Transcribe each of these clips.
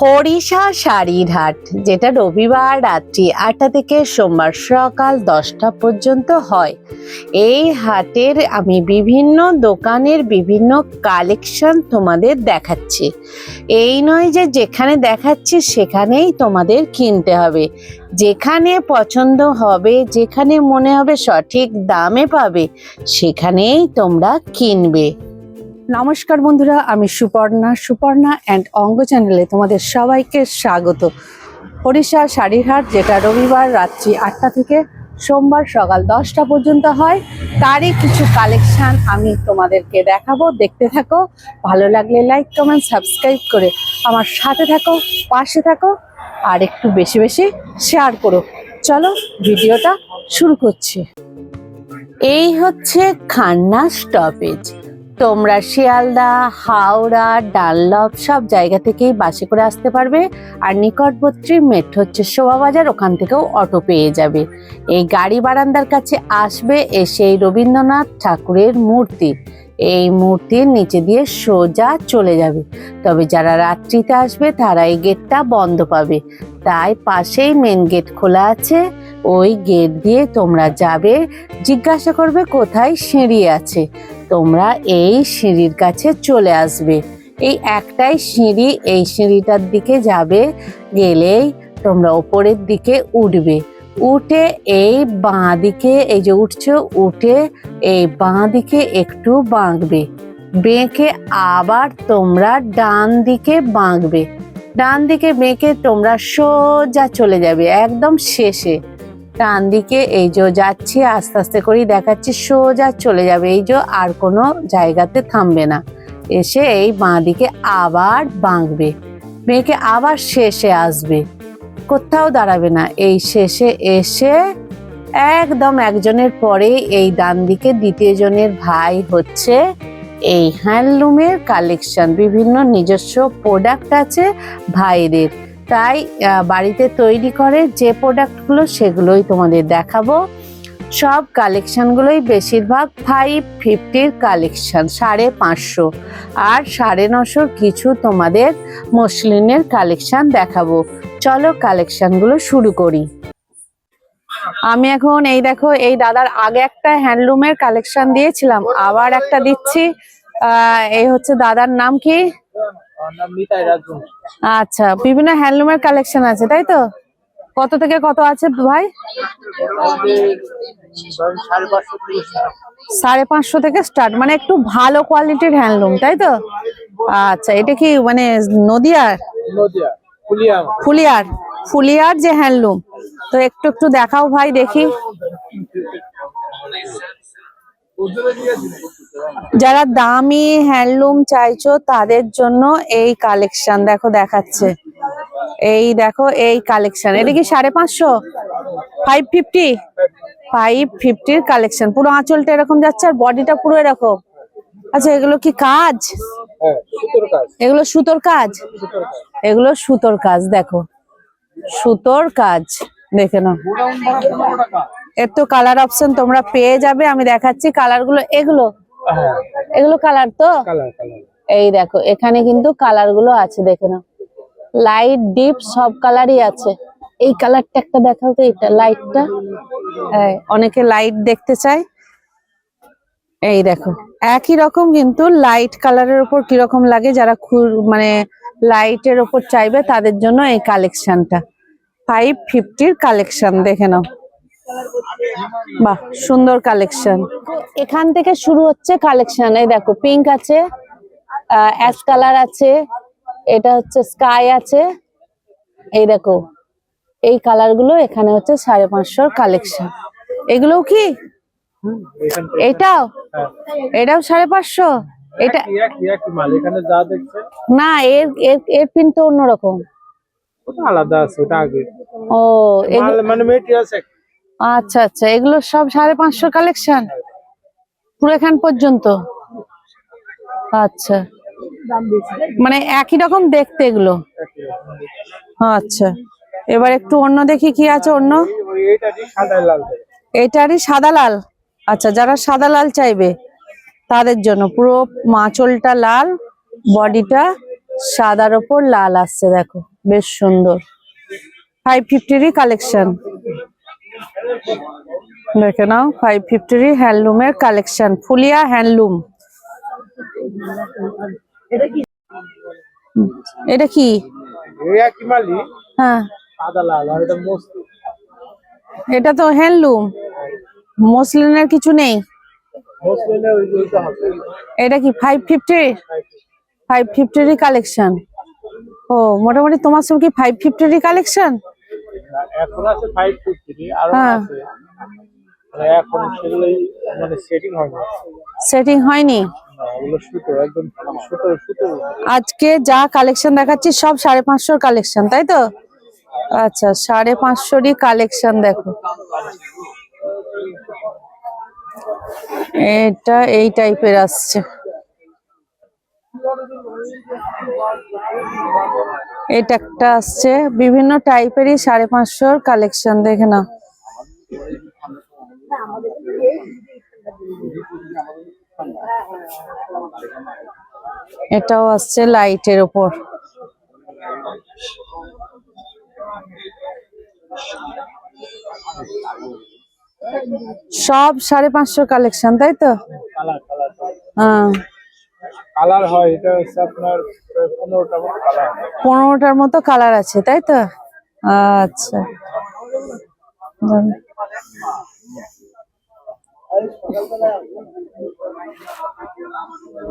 হরিষা শাড়ির হাট, যেটা রবিবার রাত্রি ৮টা থেকে সোমবার সকাল 10টা পর্যন্ত হয়। এই হাটের আমি বিভিন্ন দোকানের বিভিন্ন কালেকশন তোমাদের দেখাচ্ছি। এই নয় যে যেখানে দেখাচ্ছি সেখানেই তোমাদের কিনতে হবে। যেখানে পছন্দ হবে, যেখানে মনে হবে সঠিক দামে পাবে, সেখানেই তোমরা কিনবে। নমস্কার বন্ধুরা, আমি সুপর্ণা অ্যান্ড অঙ্গ চ্যানেলে তোমাদের সবাইকে স্বাগত। হরিষা শাড়ির হাট, যেটা রবিবার রাত্রি ৮টা থেকে সোমবার সকাল 10টা পর্যন্ত হয়, তারই কিছু কালেকশন আমি তোমাদেরকে দেখাবো। দেখতে থাকো, ভালো লাগলে লাইক কমেন্ট সাবস্ক্রাইব করে আমার সাথে থাকো, পাশে থাকো, আর একটু বেশি বেশি শেয়ার করো। চলো ভিডিওটা শুরু করছি। এই হচ্ছে খান্না স্টপেজ। তোমরা শিয়ালদা, হাওড়া, ডানলপ সব জায়গা থেকেই বাসে করে আসতে পারবে। আর নিকটবর্তী মেট্রো হচ্ছে শোভাবাজার, ওখান থেকেও অটো পেয়ে যাবে। এই গাড়ি বারান্দার কাছে আসবে, এসে এই রবীন্দ্রনাথ ঠাকুরের মূর্তি, এই মূর্তির নিচে দিয়ে সোজা চলে যাবে। তবে যারা রাত্রিতে আসবে তারা এই গেটটা বন্ধ পাবে, তাই পাশেই মেন গেট খোলা আছে, ওই গেট দিয়ে তোমরা যাবে। জিজ্ঞাসা করবে কোথায় সিঁড়ি আছে, তোমরা এই সিঁড়ির কাছে চলে আসবে। এই একটাই সিঁড়ি, এই সিঁড়িটার দিকে যাবে, গেলেই তোমরা ওপরের দিকে উঠবে। উঠে এই বাঁ দিকে, এই যে উঠছো, উঠে এই বাঁ দিকে একটু বাঁকবে, বেঁকে আবার তোমরা ডান দিকে বাঁকবে। ডান দিকে বেঁকে তোমরা সোজা চলে যাবে একদম শেষে। ডান দিকে এই যে যাচ্ছি, আস্তে আস্তে করেই দেখাচ্ছি, সোজা চলে যাবে। এই যে আর কোনো জায়গাতে থামবে না, এসে এই বাঁ দিকে আবার বাঁকবে, বেঁকে আবার শেষে আসবে, কোথাও দাঁড়াবে না। এই শেষে এসে একদম একজনের পরে এই ডান দিকে দ্বিতীয় জনের ভাই হচ্ছে এই হ্যান্ডলুমের কালেকশন। বিভিন্ন নিজস্ব প্রোডাক্ট আছে ভাইদের, তাই বাড়িতে তৈরি করে যে প্রোডাক্টগুলো সেগুলোই তোমাদের দেখাবো। সব কালেকশনগুলোই বেশিরভাগ 550-র কালেকশন, 550 আর 950 কিছু তোমাদের মসলিনের কালেকশন দেখাবো। চলো কালেকশনগুলো শুরু করি। আমি এখন এই দেখো, এই দাদার আগে একটা হ্যান্ডলুমের কালেকশন দিয়েছিলাম, আবার একটা দিচ্ছি। এই হচ্ছে দাদার নাম কি? আচ্ছা, বিভিন্ন হ্যান্ডলুমের কালেকশন আছে তাই তো? কত থেকে কত আছে ভাই? 550 থেকে স্টার্ট, মানে একটু ভালো কোয়ালিটির হ্যান্ডলুম তাই তো? আচ্ছা, এটা কি মানে নদিয়ার? ফুলিয়ার যে হ্যান্ডলুম, তো একটু একটু দেখাও ভাই দেখি। যারা দামি হ্যান্ডলুম চাইছো তাদের জন্য এই কালেকশন দেখো দেখাচ্ছে। এই দেখো এই কালেকশন, এটা কি 550? 550-র কালেকশন। পুরো আঁচলটা এরকম যাচ্ছে আর বডিটা পুরো এরকম। আচ্ছা, এগুলো কি কাজ? এগুলো সুতোর কাজ, এগুলো সুতোর কাজ। দেখো সুতোর কাজ, দেখে নাও। এর তো কালার অপশন তোমরা পেয়ে যাবে, আমি দেখাচ্ছি কালার গুলো। এগুলো কালার তো, এই দেখো এখানে কিন্তু কালার গুলো আছে, দেখে নাও। লাইট ডিপ সব কালারই আছে। এই কালারটা একটা দেখাও তো, এটা লাইটটা, অনেকে লাইট দেখতে চায়। এই দেখো একই রকম, কিন্তু লাইট কালারের উপর কিরকম লাগে, যারা মানে লাইটের উপর চাইবে তাদের জন্য এই কালেকশনটা। 550-র কালেকশন দেখে নাও। বাহ, সুন্দর কালেকশন। এখান থেকে শুরু হচ্ছে কালেকশন। এই দেখো পিঙ্ক আছে, অ্যাশ কালার আছে, এটা হচ্ছে স্কাই আছে। এই দেখো এই কালার গুলো এখানে হচ্ছে 550-র কালেকশন। এগুলোও কি? এটাও 550? এটা না, এর প্রিন্ট তো অন্যরকম, আলাদা আছে, ওটা আগে। ও মানে মেটেরিয়ালস। আচ্ছা আচ্ছা, এগুলো সব 550 কালেকশন পুরো এখান পর্যন্ত। আচ্ছা, মানে একই রকম দেখতে এগুলো। আচ্ছা, এবার একটু অন্য দেখি কি আছে অন্য। এটারই সাদা লাল। আচ্ছা, যারা সাদা লাল চাইবে তাদের জন্য পুরো আঁচলটা লাল, বডিটা সাদার ওপর লাল আসছে দেখো, বেশ সুন্দর। 550 কালেকশন দেখে নাও, 550 হ্যান্ডলুমের কালেকশন, ফুলিয়া হ্যান্ডলুম। এটা কি? একই মালি, হ্যাঁ, সাদা লাল, আর এটা মস্তি। এটা তো হ্যান্ডলুম, মসলিনের কিছু নেই। মসলিনে ওইটা হবে। এটা কি 550? 550 কালেকশন। ও, মোটামুটি তোমার সব কি 550 কালেকশন? এখন আছে 550 আর হ্যাঁ, আছে, মানে এখন সেগুলোই মানে সেটিং হয়নি। সেটিং হয়নি। না, ওগুলো সুতো একদম সুতো সুতো। আজকে যা কালেকশন দেখাচ্ছি সব 550 কালেকশন, তাই তো? আচ্ছা, 550 কালেকশন দেখো। এটা এই টাইপের আসছে, এটা একটা আসছে, বিভিন্ন টাইপেরই 550 কালেকশন দেখে না। এটাও আসছে লাইটের উপর। সব 550 কালেকশন, তাই তো? কালার কালার হ্যাঁ, কালার হয়, এটা হচ্ছে আপনার 15টা মতো কালার। 15টার মতো কালার আছে, তাই তো? আচ্ছা,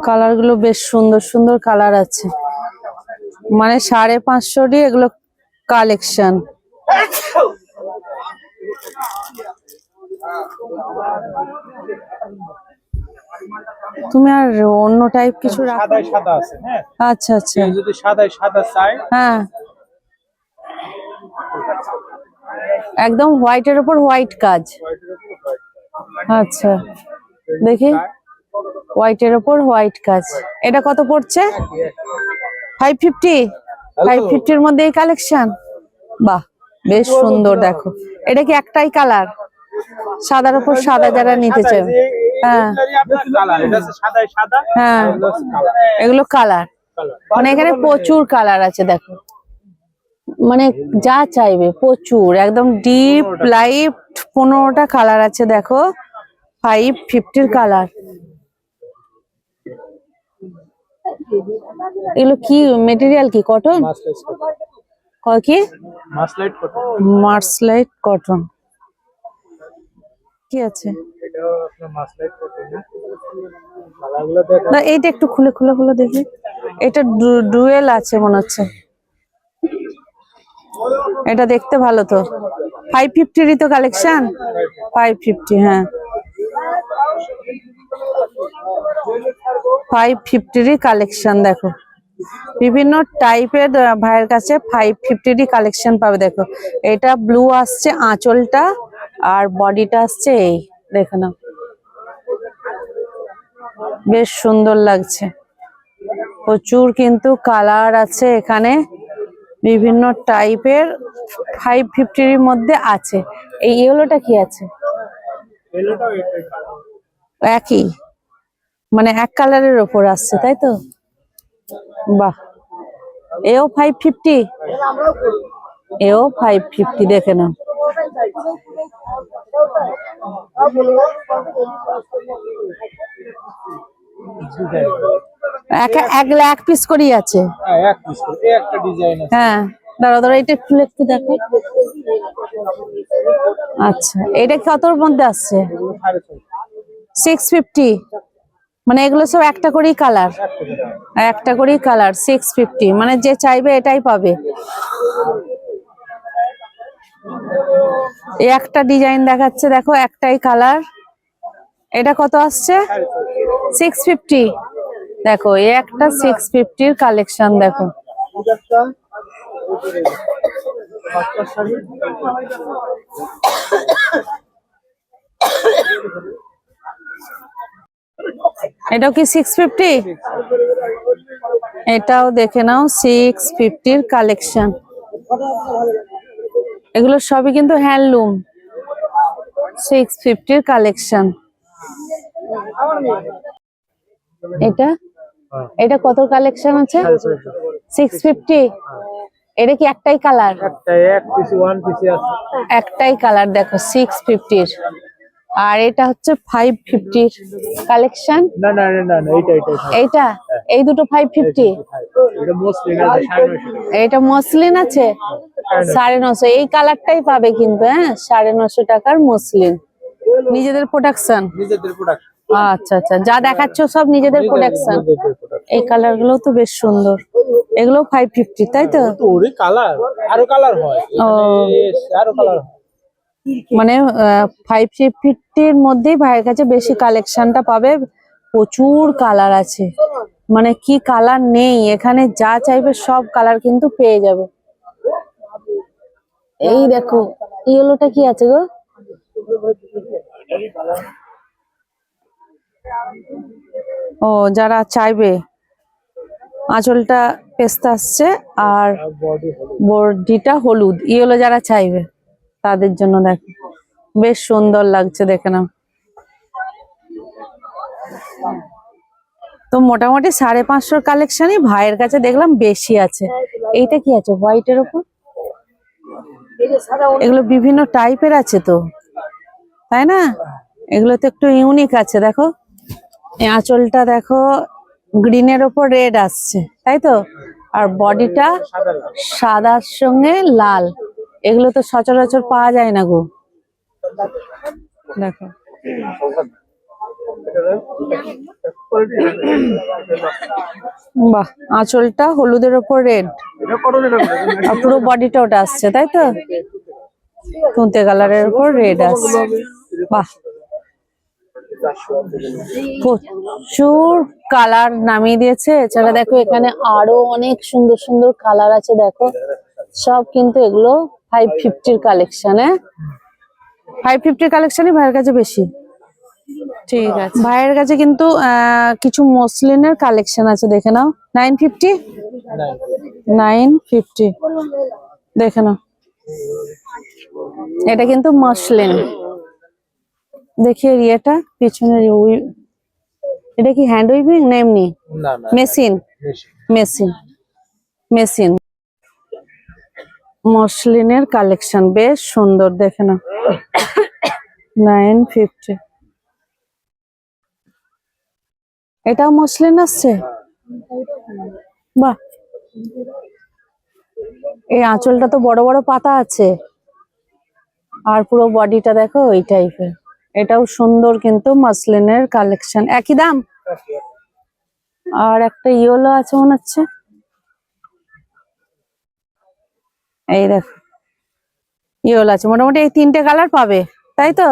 কালার গুলো বেশ সুন্দর সুন্দর কালার আছে, মানে 550 এগুলো কালেকশন। তুমি আর অন্য টাইপ কিছু রাখো? সাদায় সাদা আছে, হ্যাঁ। আচ্ছা আচ্ছা, কেউ যদি সাদায় সাদা চায়, হ্যাঁ, একদম হোয়াইটের উপর হোয়াইট কাজ। হোয়াইটের উপর হোয়াইট। আচ্ছা, দেখি, হোয়াইটের উপর হোয়াইট কাজ। এটা কত পড়ছে? 550? 550-র মধ্যে এই কালেকশন, বাহ, বেশ সুন্দর। দেখো, এটা কি একটাই কালার? সাদার উপর সাদা যারা নিতে চায়, হ্যাঁ কালার, এটা হচ্ছে সাদায় সাদা, হ্যাঁ, এগুলো হচ্ছে কালার। এগুলো কালার, মানে এখানে প্রচুর কালার আছে দেখো, মানে যা চাইবে প্রচুর, একদম ডিপ লাইট 15টা কালার আছে দেখো। 550-র কালার। এগুলো কি মেটেরিয়াল? কি কটন? মাসলাইট কটন। কি? মাসলাইট কটন। মার্সলাইট কটন। কি আছে? এটাও আপনার মাসলাইট কটন। কালারগুলো দেখেন। না, এইটা একটু খুলে খুলে খুলে দেখি। এটা ডুয়েল আছে মনে হচ্ছে, এটা দেখতে ভালো তো। 550-রই তো কালেকশন, 550, হ্যাঁ 550-রই কালেকশন দেখো, বিভিন্ন টাইপের ভাইয়ের কাছে 550-রই কালেকশন পাবে দেখো। এটা ব্লু আসছে আঁচলটা, আর বডিটা আসছে এই, দেখো না, বেশ সুন্দর লাগছে। প্রচুর কিন্তু কালার আছে এখানে, বিভিন্ন টাইপের 550-র মধ্যে আছে। এই ইয়েলোটা কি আছে? এলোটাও একটাই কালার। একই, মানে এক কালারের ওপর আসছে, তাই তো? বাহ, এও 550, এও 550, দেখে নাও। এক পিস করেই আছে, হ্যাঁ, এক পিস করে এই একটা ডিজাইন আছে। হ্যাঁ। দাঁড়া দাঁড়া, এটা খুলে একটু দেখো। আচ্ছা, এটা কতর মধ্যে আসছে? এগুলো 650। 650, মানে এগুলো সব একটা করেই কালার, একটা করেই কালার। 650, মানে যে চাইবে এটাই পাবে। এই একটা ডিজাইন দেখাচ্ছে দেখো, একটাই কালার। এটা কত আসছে? 650। দেখো, এই একটা 650-র কালেকশন দেখো। এটাও কি 650? এটাও দেখে নাও, 650-র কালেকশন। এগুলো সবই কিন্তু হ্যান্ডলুম। 650-র কালেকশন। এটা হ্যাঁ। এটা কত কালেকশন আছে? 650 650। এটা কি একটাই কালার? একটাই এক পিস ওয়ান পিসে আছে। একটাই কালার দেখো 650 আর এটা হচ্ছে 550 কালেকশন। না না না না না, এইটা এইটা এই দুটো 550। এটা মসলিন আছে 950 টাকা। এটা মসলিন আছে 950। এই কালারটাই পাবে কিন্তু, হ্যাঁ 950 টাকার মসলিন। নিজেদের প্রোডাকশন? নিজেদের প্রোডাক্ট। আচ্ছা আচ্ছা, যা দেখাচ্ছ সব নিজেদের প্রোডাকশন। এই কালার গুলো তো বেশ সুন্দর, এগুলো 550 তাই তো? ওরে কালার আরো কালার হয়, ও আরো কালার হয়। মানে 550 এর মধ্যেই ভাইয়ের কাছে বেশি কালেকশনটা পাবে। প্রচুর কালার আছে, মানে কি কালার নেই এখানে, যা চাইবে সব কালার কিন্তু পেয়ে যাবে। এই দেখো ইয়েলোটা কি আছে গো? ও যারা চাইবে আঁচলটা পেস্তা আসছে আর বডি বডিটা হলুদ, ইয়েলো যারা চাইবে তাদের জন্য দেখো বেশ সুন্দর লাগছে, দেখে নাও। তো মোটামুটি 550 কালেকশনই ভাইয়ের কাছে দেখলাম বেশি আছে। এইটা কি আছে হোয়াইটের উপর? এগুলো বিভিন্ন টাইপের আছে তো, তাই না? এগুলো তো একটু ইউনিক আছে। দেখো এই আঁচলটা দেখো গ্রিনের ওপর রেড আসছে, তাই তো? আর বডিটা সাদার সঙ্গে লাল। এগুলো তো সচরাচর পাওয়া যায় না গো। দেখো বাহ, আঁচলটা হলুদের ওপর রেড আর পুরো বডিটা ওটা আসছে, তাই তো? তুঁতে কালারের উপর রেড আসছে। বাহ, প্রচুর কালার নামিয়ে দিয়েছে। এছাড়া দেখো এখানে আরো অনেক সুন্দর সুন্দর কালার আছে, দেখো সব কিন্তু এগুলো 550 কালেকশন। 550 কালেকশনই ভাইয়ের কাছে বেশি। ঠিক আছে, ভাইয়ের কাছে কিন্তু কিছু মসলিনের কালেকশন আছে, দেখে নাও। 950 950 দেখে নাও। এটা কিন্তু মসলিন। দেখিয়ে ইয়েটা পিছনের এটা কি হ্যান্ড উইভিং না এমনি? না না মেশিন মেশিন মেশিন মসলিনের কালেকশন বেশ সুন্দর, দেখে নাও। 950। এটাও মসলিন আসছে, বাহ। এই আঁচলটা তো বড় বড় পাতা আছে আর পুরো বডিটা দেখো ওই টাইপের। এটাও সুন্দর কিন্তু মসলিনের কালেকশন। একই দাম? আর একটা ইয়েলো আছে মনে হচ্ছে, এই দেখো ইয়েলো আছে। মোটামুটি এই তিনটে কালার পাবে, তাই তো?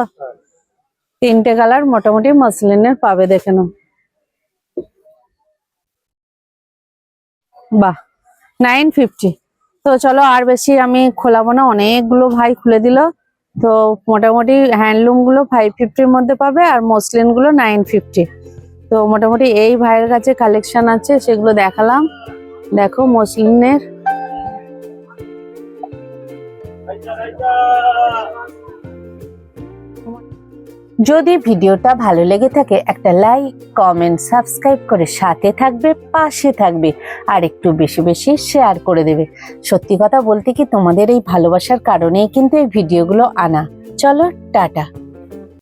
তিনটে কালার মোটামুটি মসলিনের পাবে, দেখে নাও। বাহ, 950। তো চলো আর বেশি আমি খোলাবো না, অনেকগুলো ভাই খুলে দিল। তো মোটামুটি হ্যান্ডলুম গুলো 550-র মধ্যে পাবে আর মসলিন গুলো 950। তো মোটামুটি এই ভাইয়ের কাছে কালেকশন আছে, সেগুলো দেখালাম। দেখো মসলিনের। যদি ভিডিওটা ভালো লেগে থাকে একটা লাইক কমেন্ট সাবস্ক্রাইব করে সাথে থাকবে, পাশে থাকবে আর একটু বেশি বেশি শেয়ার করে দেবে। সত্যি কথা বলতে কি তোমাদের এই ভালোবাসার কারণেই কিন্তু এই ভিডিওগুলো আনা। চলো টাটা।